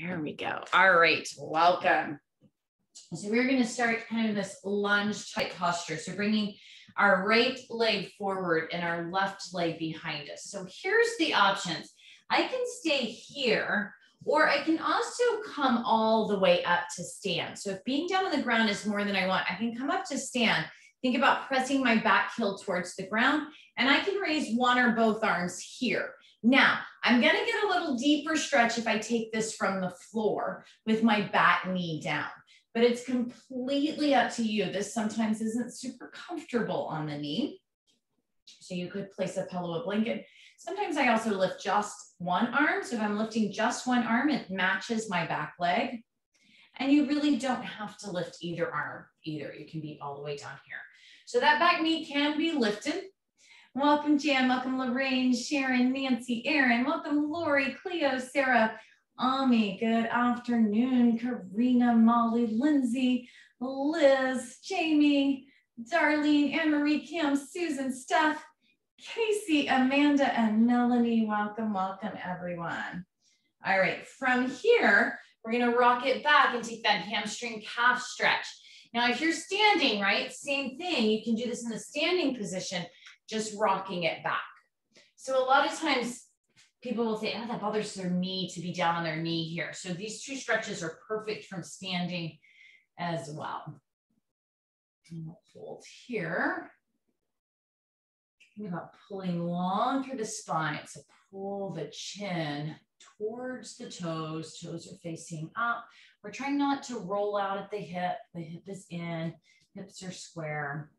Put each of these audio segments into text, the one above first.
There we go. All right, welcome. So we're going to start kind of this lunge type posture. So bringing our right leg forward and our left leg behind us. So here's the options. I can stay here, or I can also come all the way up to stand. So if being down on the ground is more than I want, I can come up to stand. Think about pressing my back heel towards the ground, and I can raise one or both arms here. Now, I'm going to get a little deeper stretch if I take this from the floor with my back knee down, but it's completely up to you. This sometimes isn't super comfortable on the knee, so you could place a pillow, a blanket. Sometimes I also lift just one arm. So if I'm lifting just one arm, it matches my back leg. And you really don't have to lift either arm either. You can be all the way down here. So that back knee can be lifted. Welcome, Jan. Welcome, Lorraine, Sharon, Nancy, Erin. Welcome, Lori, Cleo, Sarah, Ami. Good afternoon, Karina, Molly, Lindsay, Liz, Jamie, Darlene, Anne-Marie, Kim, Susan, Steph, Casey, Amanda, and Melanie. Welcome, welcome, everyone. All right, from here, we're gonna rock it back and take that hamstring calf stretch. Now, if you're standing, right, same thing. You can do this in the standing position, just rocking it back. So a lot of times people will say, oh, that bothers their knee to be down on their knee here. So these two stretches are perfect from standing as well. And we'll hold here. Think about pulling long through the spine. So pull the chin towards the toes. Toes are facing up. We're trying not to roll out at the hip. The hip is in, hips are square.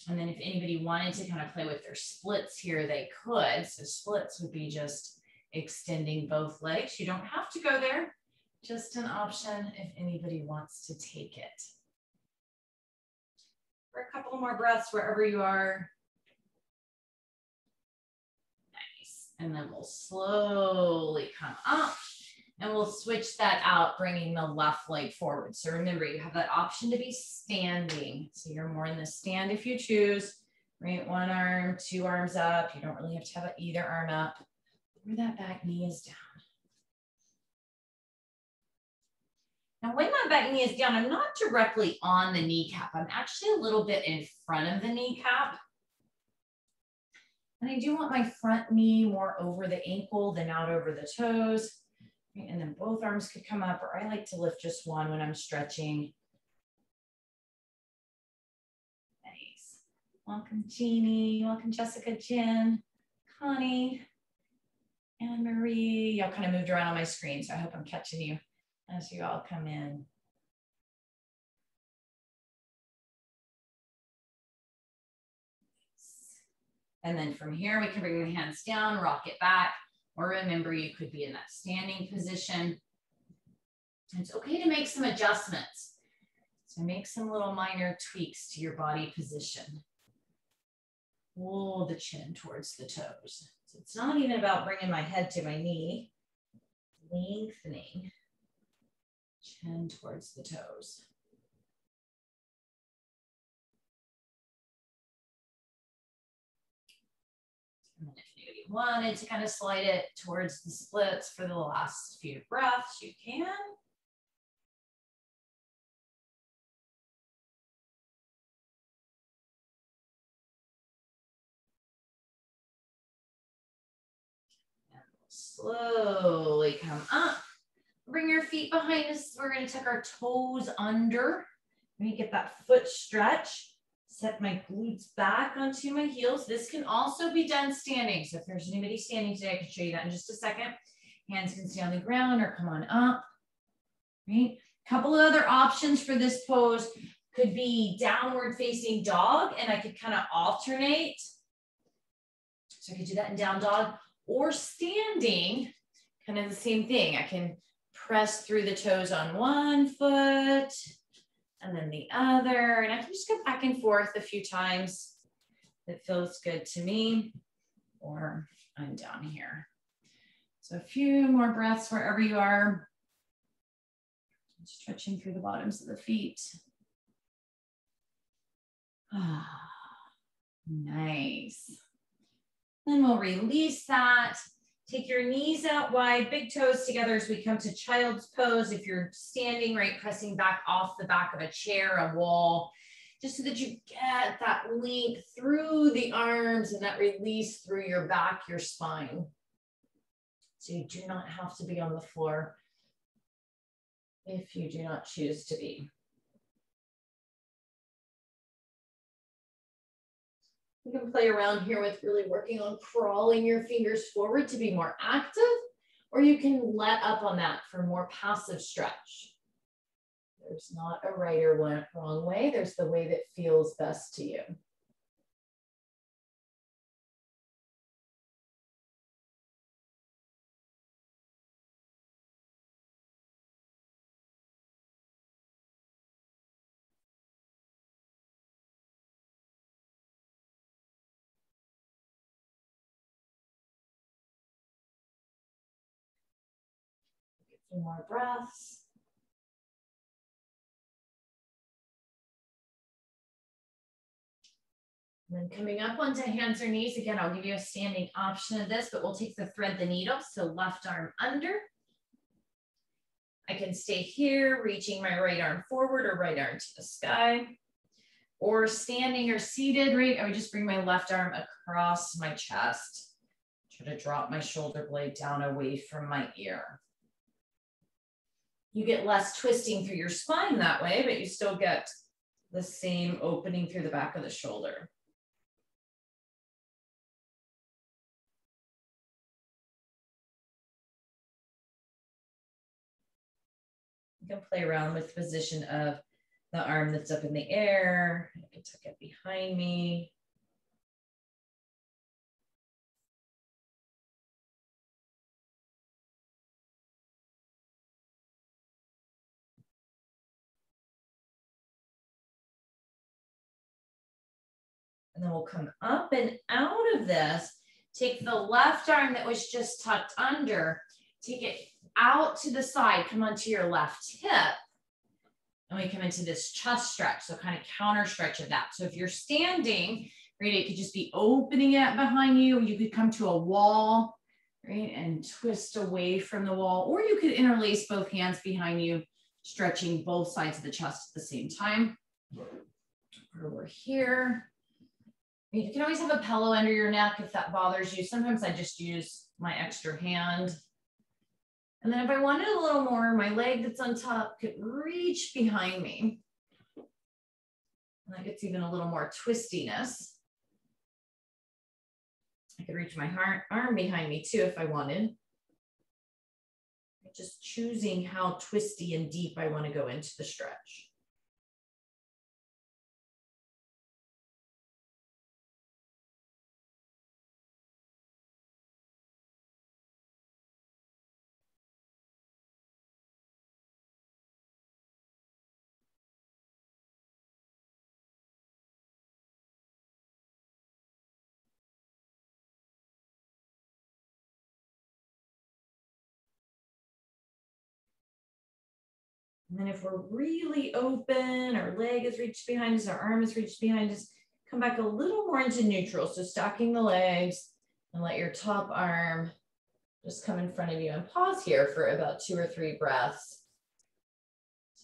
And then if anybody wanted to kind of play with their splits here, they could. So splits would be just extending both legs. You don't have to go there. Just an option if anybody wants to take it. For a couple more breaths wherever you are. Nice. And then we'll slowly come up. And we'll switch that out, bringing the left leg forward. So remember, you have that option to be standing. So you're more in the stand if you choose, right? One arm, two arms up. You don't really have to have either arm up. Where that back knee is down. Now, when my back knee is down, I'm not directly on the kneecap. I'm actually a little bit in front of the kneecap. And I do want my front knee more over the ankle than out over the toes. And then both arms could come up, or I like to lift just one when I'm stretching. Nice. Welcome, Jeannie. Welcome, Jessica, Jen, Connie, Anne Marie. Y'all kind of moved around on my screen, so I hope I'm catching you as you all come in. And then from here, we can bring the hands down, rock it back. Or remember, you could be in that standing position. It's okay to make some adjustments. So make some little minor tweaks to your body position. Pull the chin towards the toes. So it's not even about bringing my head to my knee. Lengthening. Chin towards the toes. And then if you wanted to kind of slide it towards the splits for the last few breaths, you can. And we'll slowly come up. Bring your feet behind us. We're going to tuck our toes under. Let me get that foot stretch. Set my glutes back onto my heels. This can also be done standing. So if there's anybody standing today, I can show you that in just a second. Hands can stay on the ground or come on up. Right? A couple of other options for this pose could be downward facing dog, and I could kind of alternate. So I could do that in down dog, or standing, kind of the same thing. I can press through the toes on one foot, and then the other, and I can just go back and forth a few times. It feels good to me, or I'm down here. So a few more breaths wherever you are. Stretching through the bottoms of the feet. Nice. Then we'll release that. Take your knees out wide, big toes together as we come to child's pose. If you're standing, right, pressing back off the back of a chair, a wall, just so that you get that length through the arms and that release through your back, your spine. So you do not have to be on the floor if you do not choose to be. You can play around here with really working on crawling your fingers forward to be more active, or you can let up on that for more passive stretch. There's not a right or wrong way. There's the way that feels best to you. Get some more breaths. And then coming up onto hands or knees, again, I'll give you a standing option of this, but we'll take the thread the needle, so left arm under. I can stay here, reaching my right arm forward or right arm to the sky. Or standing or seated, right? I would just bring my left arm across my chest. Try to drop my shoulder blade down away from my ear. You get less twisting through your spine that way, but you still get the same opening through the back of the shoulder. You can play around with the position of the arm that's up in the air. I can tuck it behind me. And then we'll come up and out of this. Take the left arm that was just tucked under, take it out to the side, come onto your left hip. And we come into this chest stretch, so kind of counter stretch of that. So if you're standing, right, it could just be opening it behind you. You could come to a wall, right, and twist away from the wall. Or you could interlace both hands behind you, stretching both sides of the chest at the same time. Or we're here. You can always have a pillow under your neck if that bothers you. Sometimes I just use my extra hand. And then if I wanted a little more, my leg that's on top could reach behind me. And that gets even a little more twistiness. I could reach my arm behind me too if I wanted. Just choosing how twisty and deep I want to go into the stretch. And then if we're really open, our leg is reached behind us, our arm is reached behind us, come back a little more into neutral. So stacking the legs and let your top arm just come in front of you and pause here for about 2 or 3 breaths.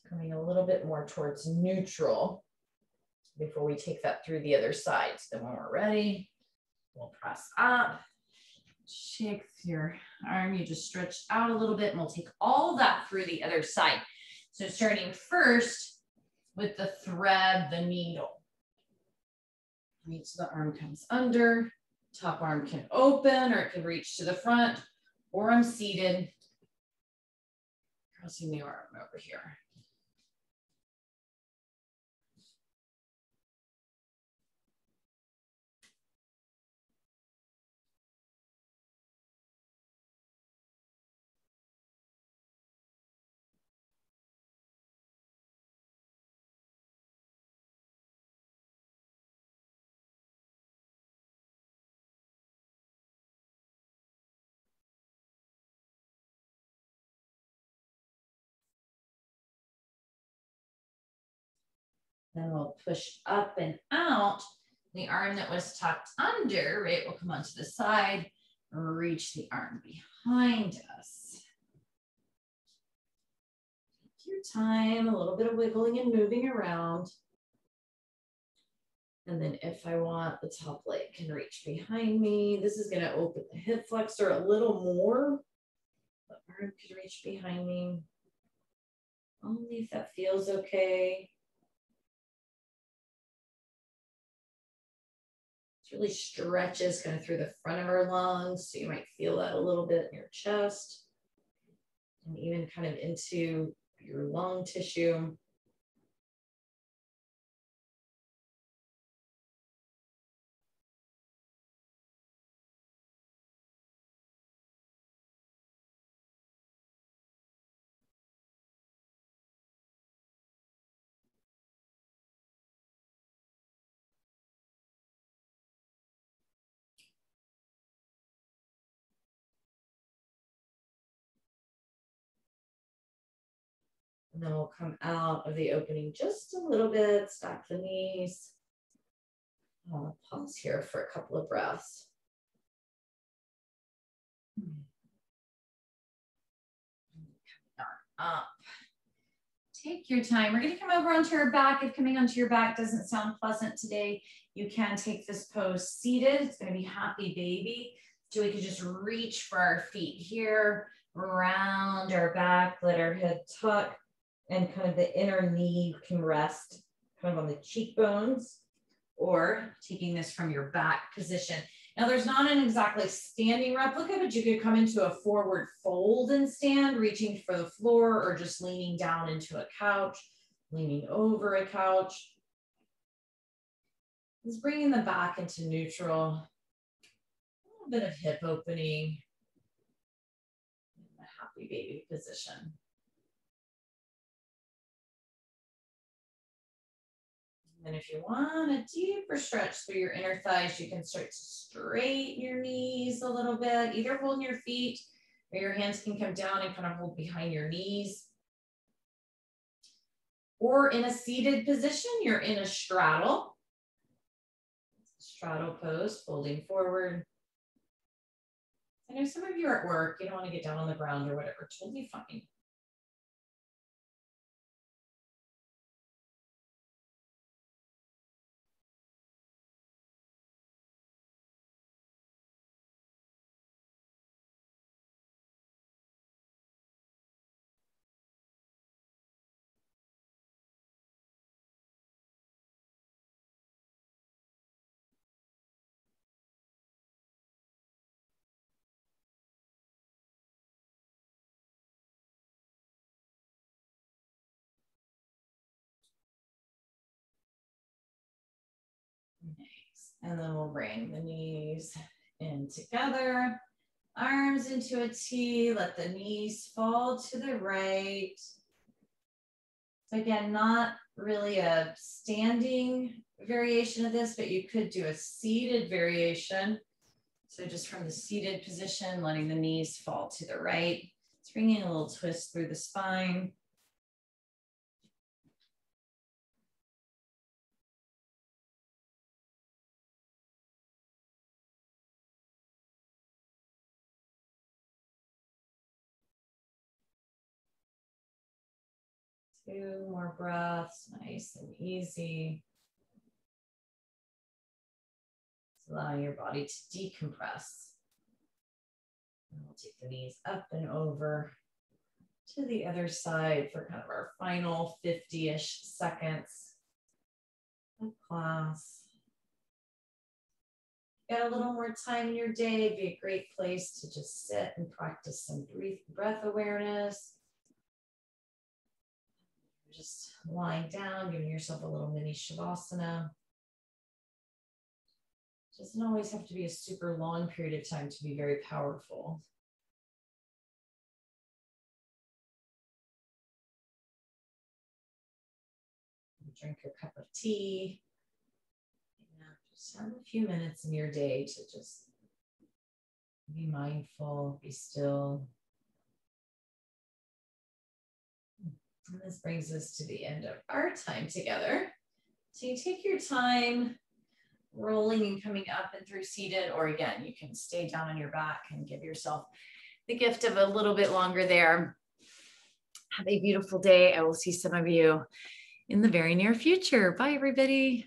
Coming a little bit more towards neutral before we take that through the other side. So then when we're ready, we'll press up, shake your arm, you just stretch out a little bit, and we'll take all that through the other side. So starting first with the thread, the needle. Right, so the arm comes under, top arm can open or it can reach to the front, or I'm seated, crossing the arm over here. Then we'll push up and out. The arm that was tucked under, right, will come onto the side. reach the arm behind us. Take your time, a little bit of wiggling and moving around. And then if I want, the top leg can reach behind me. This is going to open the hip flexor a little more. The arm can reach behind me. Only if that feels okay. It really stretches kind of through the front of our lungs. So you might feel that a little bit in your chest and even kind of into your lung tissue. And then we'll come out of the opening just a little bit, stack the knees. I'll pause here for a couple of breaths. Up. Take your time. We're going to come over onto your back. If coming onto your back doesn't sound pleasant today, you can take this pose seated. It's going to be happy baby. So we could just reach for our feet here, round our back, let our head tuck, and kind of the inner knee can rest kind of on the cheekbones, or taking this from your back position. Now there's not an exactly standing replica, but you could come into a forward fold and stand, reaching for the floor, or just leaning down into a couch, leaning over a couch. Just bringing the back into neutral. A little bit of hip opening. In the happy baby position. And if you want a deeper stretch through your inner thighs, you can start to straighten your knees a little bit, either holding your feet or your hands can come down and kind of hold behind your knees. Or in a seated position, you're in a straddle. Straddle pose, folding forward. I know some of you are at work, you don't want to get down on the ground or whatever, totally fine. Nice. And then we'll bring the knees in together, arms into a T, let the knees fall to the right. So again, not really a standing variation of this, but you could do a seated variation. So just from the seated position, letting the knees fall to the right. It's bringing a little twist through the spine. Two more breaths, nice and easy. It's allowing your body to decompress. And we'll take the knees up and over to the other side for kind of our final 50-ish seconds of class. Got a little more time in your day, it'd be a great place to just sit and practice some brief breath awareness. Just lying down, giving yourself a little mini shavasana. Doesn't always have to be a super long period of time to be very powerful. Drink your cup of tea. Just have a few minutes in your day to just be mindful, be still. And this brings us to the end of our time together. So you take your time, rolling and coming up and through seated, or again, you can stay down on your back and give yourself the gift of a little bit longer there. Have a beautiful day. I will see some of you in the very near future. Bye, everybody.